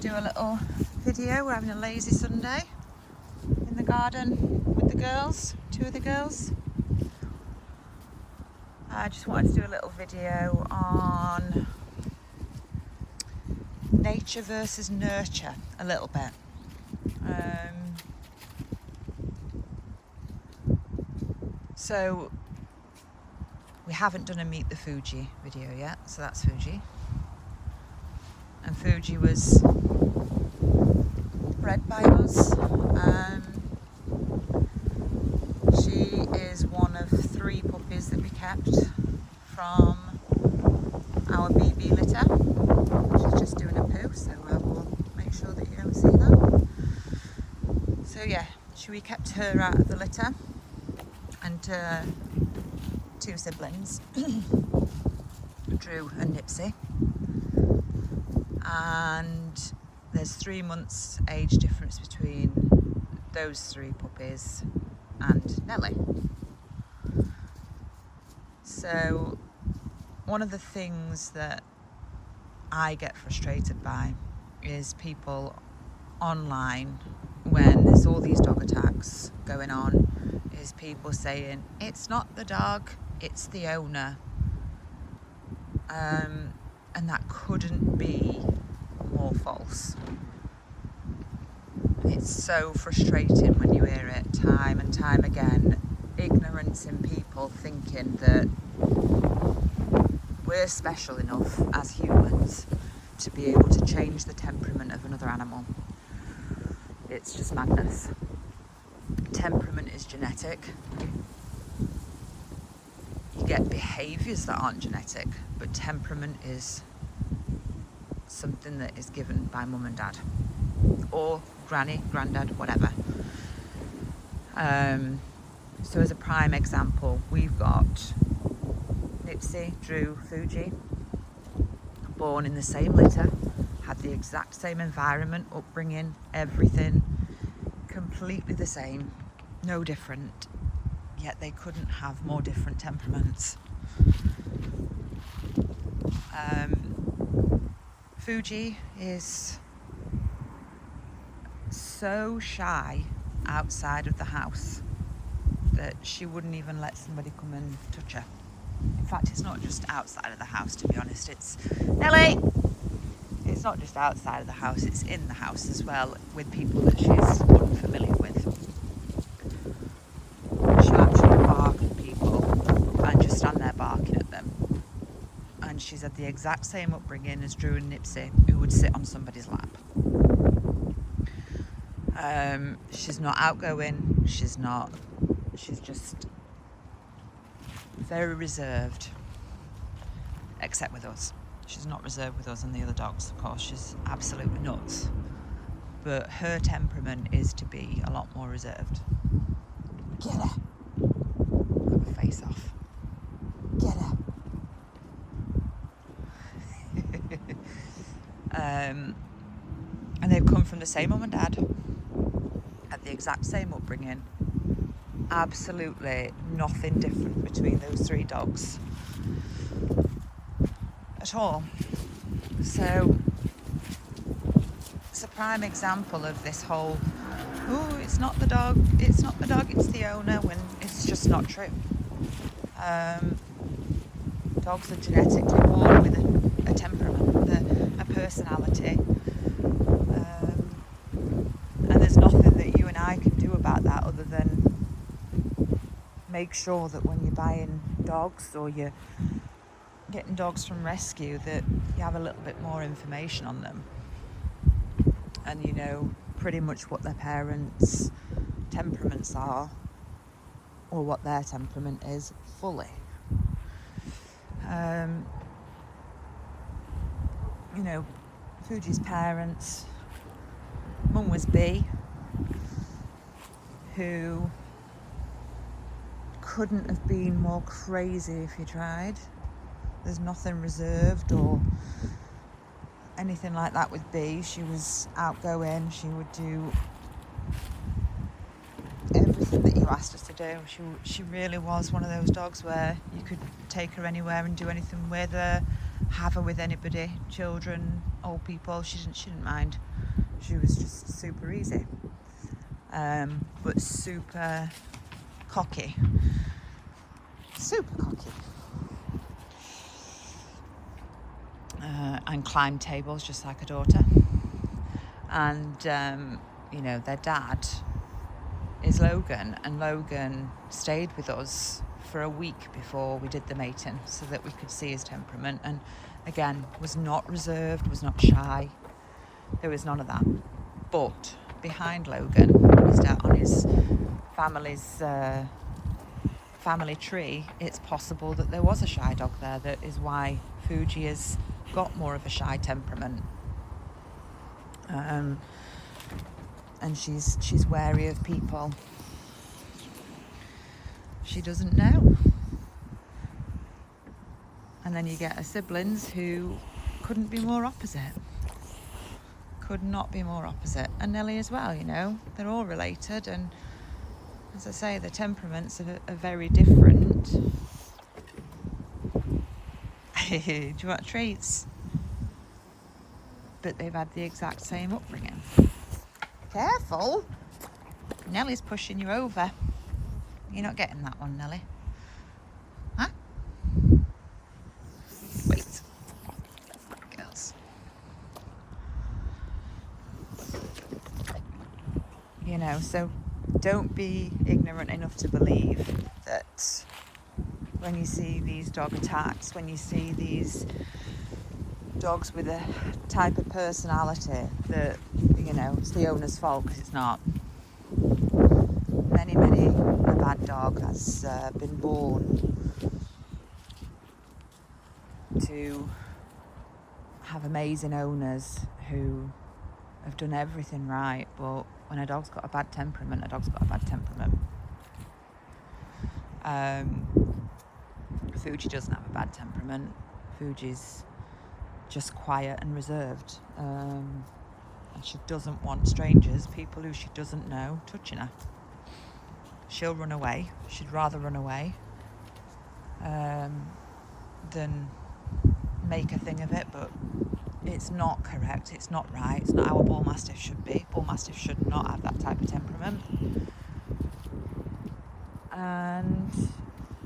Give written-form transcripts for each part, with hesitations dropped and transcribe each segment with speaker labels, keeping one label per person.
Speaker 1: do a little video. We're having a lazy Sunday in the garden with the girls, two of the girls. I just wanted to do a little video on nature versus nurture a little bit. So we haven't done a Meet the Fugee video yet, so that's Fugee. And Fugee was bred by us. She is one of 3 puppies that we kept from our Bey litter. She's just doing a poo, so we'll make sure that you don't see that. So yeah, we kept her out of the litter, and 2 siblings, Drew and Nipsey. And there's 3 months age difference between those 3 puppies and Nelly. So one of the things that I get frustrated by is people online, when there's all these dog attacks going on, is people saying it's not the dog, it's the owner. And that couldn't be more false. It's so frustrating when you hear it time and time again. Ignorance in people thinking that we're special enough as humans to be able to change the temperament of another animal. It's just madness. Temperament is genetic. You get behaviours that aren't genetic, but temperament is something that is given by mum and dad, or granny, granddad, whatever. So as a prime example, we've got Nipsey, Drew, Fugee, born in the same litter, had the exact same environment, upbringing, everything, completely the same, no different, yet they couldn't have more different temperaments. Fugee is so shy outside of the house that she wouldn't even let somebody come and touch her. In fact, it's not just outside of the house, to be honest. It's Nelly! It's not just outside of the house, it's in the house as well, with people that she's unfamiliar with. She'll actually bark at people and just stand there barking at them. And she's had the exact same upbringing as Drew and Nipsey, who would sit on somebody's lap. She's not outgoing, she's just very reserved, except with us. She's not reserved with us and the other dogs, of course. She's absolutely nuts. But her temperament is to be a lot more reserved. Get her. Got her face off. Get her. And they've come from the same mum and dad, had the exact same upbringing. Absolutely nothing different between those 3 dogs at all. So it's a prime example of this whole, oh, it's not the dog, it's the owner, when it's just not true. Dogs are genetically born with a temperament, with a personality, and there's nothing that you and I can do about that other than make sure that when you're buying dogs or you're getting dogs from rescue, that you have a little bit more information on them, and you know pretty much what their parents' temperaments are, or what their temperament is fully. You know, Fugee's parents, mum was Bey, who couldn't have been more crazy if you tried. There's nothing reserved or anything like that with Bey. She was outgoing. She would do everything that you asked her to do. She really was one of those dogs where you could take her anywhere and do anything with her. have her with anybody, children, old people. She didn't mind. She was just super easy, but super cocky. And climbed tables just like her daughter. And their dad is Logan, and Logan stayed with us for a week before we did the mating so that we could see his temperament, and again was not reserved, was not shy, there was none of that. But behind Logan, on his family's family tree, it's possible that there was a shy dog there. That is why Fugee has got more of a shy temperament, and she's wary of people. She doesn't know. And then you get her siblings who couldn't be more opposite. Could not be more opposite. And Nelly as well, they're all related, and as I say, the temperaments are very different. Do you want treats? But they've had the exact same upbringing. Careful! Nelly's pushing you over. You're not getting that one, Nelly. Huh? Wait. Girls. So don't be ignorant enough to believe that when you see these dog attacks, when you see these dogs with a type of personality, that, it's the owner's fault, because it's not. Many a bad dog has been born to have amazing owners who have done everything right, but when a dog's got a bad temperament, a dog's got a bad temperament. Fugee doesn't have a bad temperament. Fugee's just quiet and reserved, and she doesn't want strangers, people who she doesn't know, touching her. She'll run away. She'd rather run away than make a thing of it, but it's not correct, it's not right, it's not how a bull mastiff should be. Bull mastiff should not have that type of temperament, and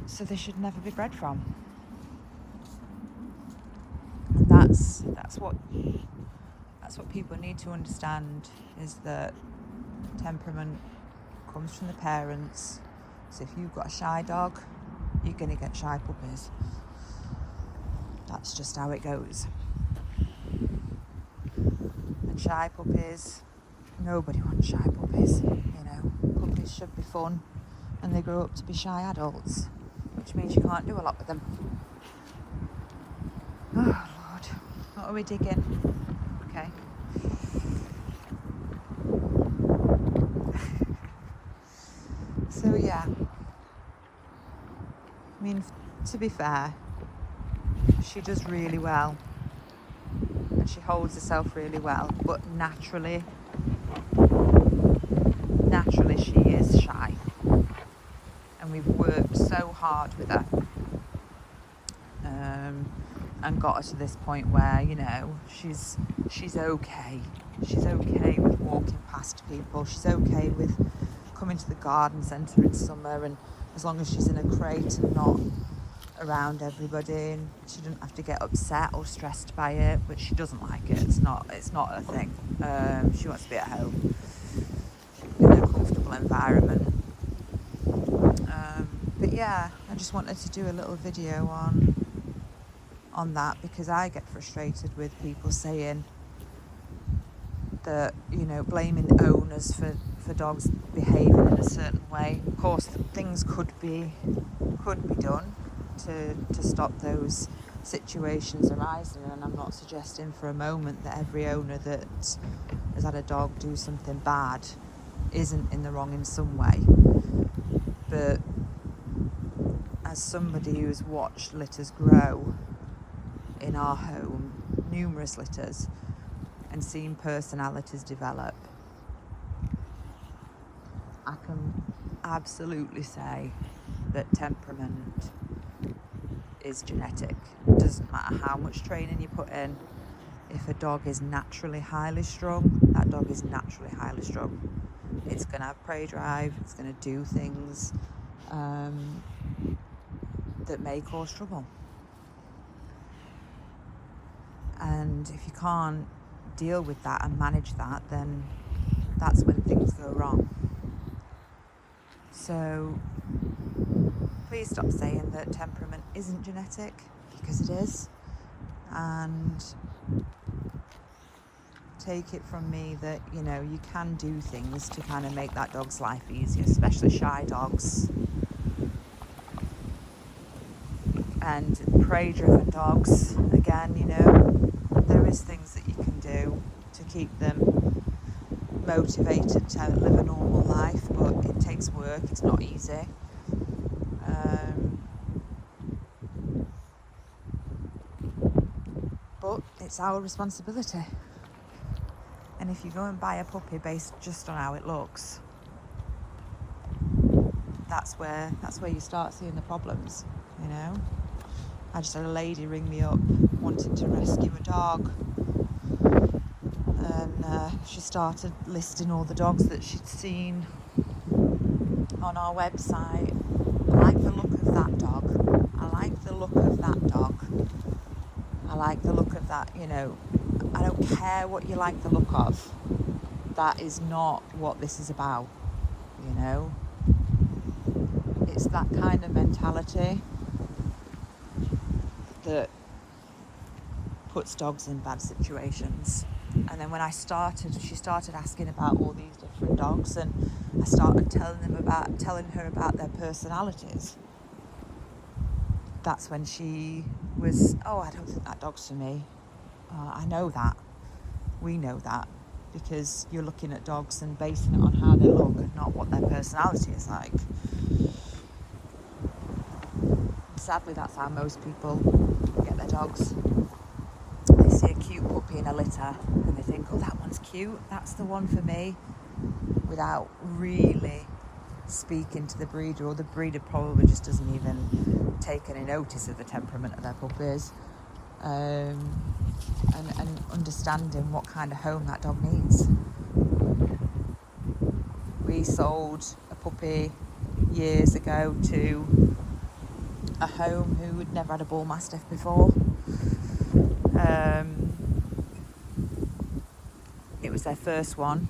Speaker 1: so they should never be bred from. And that's what people need to understand, is that temperament comes from the parents. So if you've got a shy dog, you're going to get shy puppies. That's just how it goes. And shy puppies, nobody wants shy puppies. Puppies should be fun, and they grow up to be shy adults, which means you can't do a lot with them. Oh Lord, what are we digging? Okay. So yeah, I mean, to be fair, she does really well, and she holds herself really well, but naturally she is shy, and we've worked so hard with her, and got her to this point where she's okay. She's okay with walking past people. She's okay with coming to the garden centre in summer, and as long as she's in a crate and not around everybody, and she doesn't have to get upset or stressed by it, which she doesn't like it. It's not her thing. She wants to be at home in a comfortable environment. But yeah, I just wanted to do a little video on that, because I get frustrated with people saying that, blaming owners for dogs behaving in a certain way. Of course, things could be done to stop those situations arising, and I'm not suggesting for a moment that every owner that has had a dog do something bad isn't in the wrong in some way. But as somebody who's watched litters grow in our home, numerous litters, and seen personalities develop, I can absolutely say that temperament is genetic. Doesn't matter how much training you put in. If a dog is naturally highly strung, that dog is naturally highly strung. It's going to have prey drive, it's going to do things that may cause trouble. And if you can't deal with that and manage that, then that's when things go wrong. So please stop saying that temperament isn't genetic, because it is. And take it from me that, you know, you can do things to kind of make that dog's life easier, especially shy dogs and prey-driven dogs. Again, you know, there is things that you can do to keep them motivated to live a normal life, but it takes work. It's not easy. But it's our responsibility. And if you go and buy a puppy based just on how it looks, that's where you start seeing the problems, you know. I just had a lady ring me up wanting to rescue a dog, and she started listing all the dogs that she'd seen on our website. I like the look of that dog. I like the look of that dog. I like the look of that, you know. I don't care what you like the look of. That is not what this is about, you know. It's that kind of mentality that puts dogs in bad situations. And then when she started asking about all these different dogs, and I started telling her about their personalities. That's when she was, oh, I don't think that dog's for me. I know that. We know that, because you're looking at dogs and basing it on how they look and not what their personality is like. Sadly, that's how most people get their dogs. They see a cute puppy in a litter and they think, oh, that one's cute, that's the one for me, without really speaking to the breeder, or the breeder probably just doesn't even take any notice of the temperament of their puppies, and understanding what kind of home that dog needs. We sold a puppy years ago to a home who had never had a bull mastiff before. It was their first one,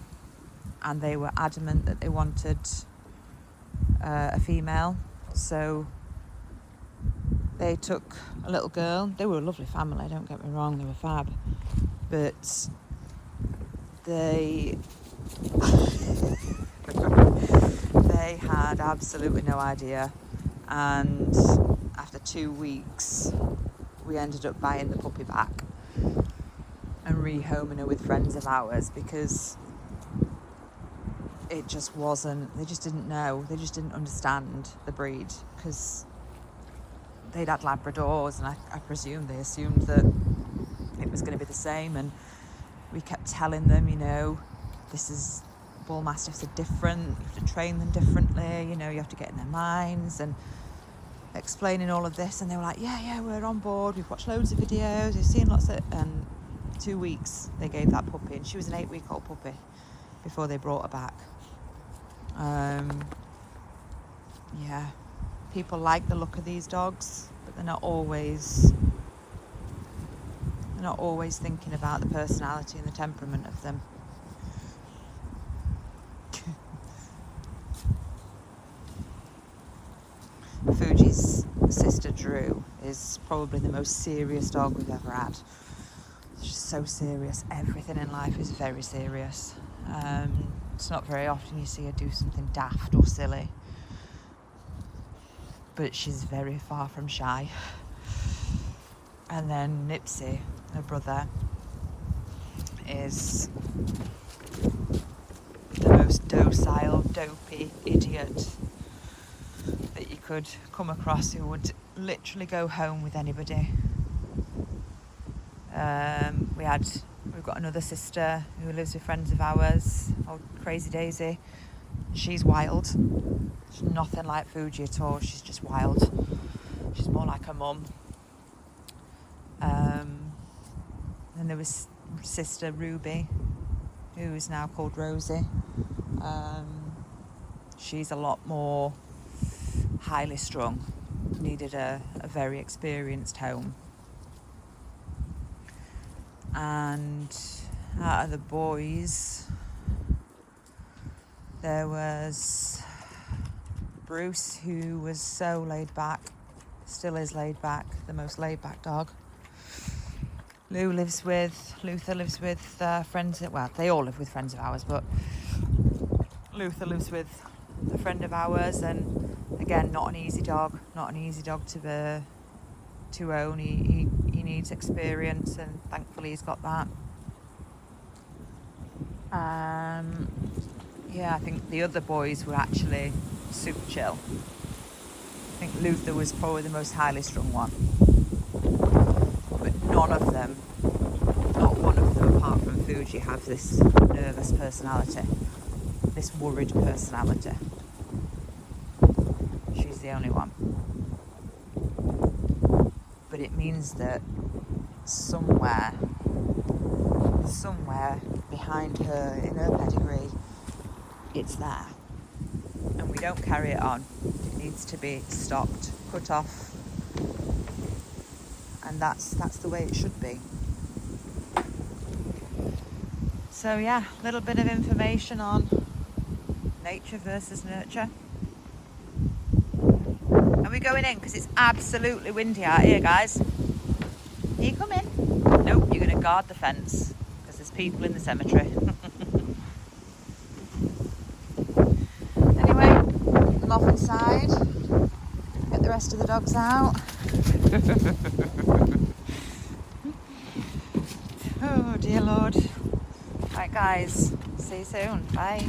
Speaker 1: and they were adamant that they wanted a female, so they took a little girl. They were a lovely family, don't get me wrong, they were fab, but they had absolutely no idea, and after 2 weeks we ended up buying the puppy back and rehoming her with friends of ours, because it just wasn't, they just didn't know, they just didn't understand the breed, because they'd had Labradors, and I presume they assumed that it was going to be the same. And we kept telling them, you know, bull mastiffs are different, you have to train them differently, you know, you have to get in their minds, and explaining all of this. And they were like, yeah, we're on board, we've watched loads of videos, we've seen lots of, and 2 weeks they gave that puppy, and she was an 8-week-old puppy before they brought her back. Yeah, people like the look of these dogs, but they're not always thinking about the personality and the temperament of them. Fugee's sister Drew is probably the most serious dog we've ever had. She's so serious. Everything in life is very serious. It's not very often you see her do something daft or silly, but she's very far from shy. And then Nipsey, her brother, is the most docile, dopey idiot that you could come across, who would literally go home with anybody. We've got another sister who lives with friends of ours, old Crazy Daisy. She's wild. She's nothing like Fugee at all. She's just wild. She's more like her mum. And there was sister Ruby, who is now called Rosie. She's a lot more highly strung, needed a very experienced home. And out of the boys, there was Bruce, who was so laid back, still is laid back, the most laid back dog. Luther lives with friends, well, they all live with friends of ours, but Luther lives with a friend of ours, and again, not an easy dog to own. He needs experience, and thankfully he's got that. Yeah, I think the other boys were actually super chill. I think Luther was probably the most highly strung one. But none of them, not one of them apart from Fugee, have this nervous personality, this worried personality. She's the only one. But it means that somewhere behind her, in her pedigree, it's there. And we don't carry it on. It needs to be stopped, cut off. And that's the way it should be. So yeah, a little bit of information on nature versus nurture. Are we going in? Because it's absolutely windy out here, guys. Are you coming? Nope, you're going to guard the fence because there's people in the cemetery. Anyway, I'm off inside. Get the rest of the dogs out. Oh dear Lord. Right guys, see you soon. Bye.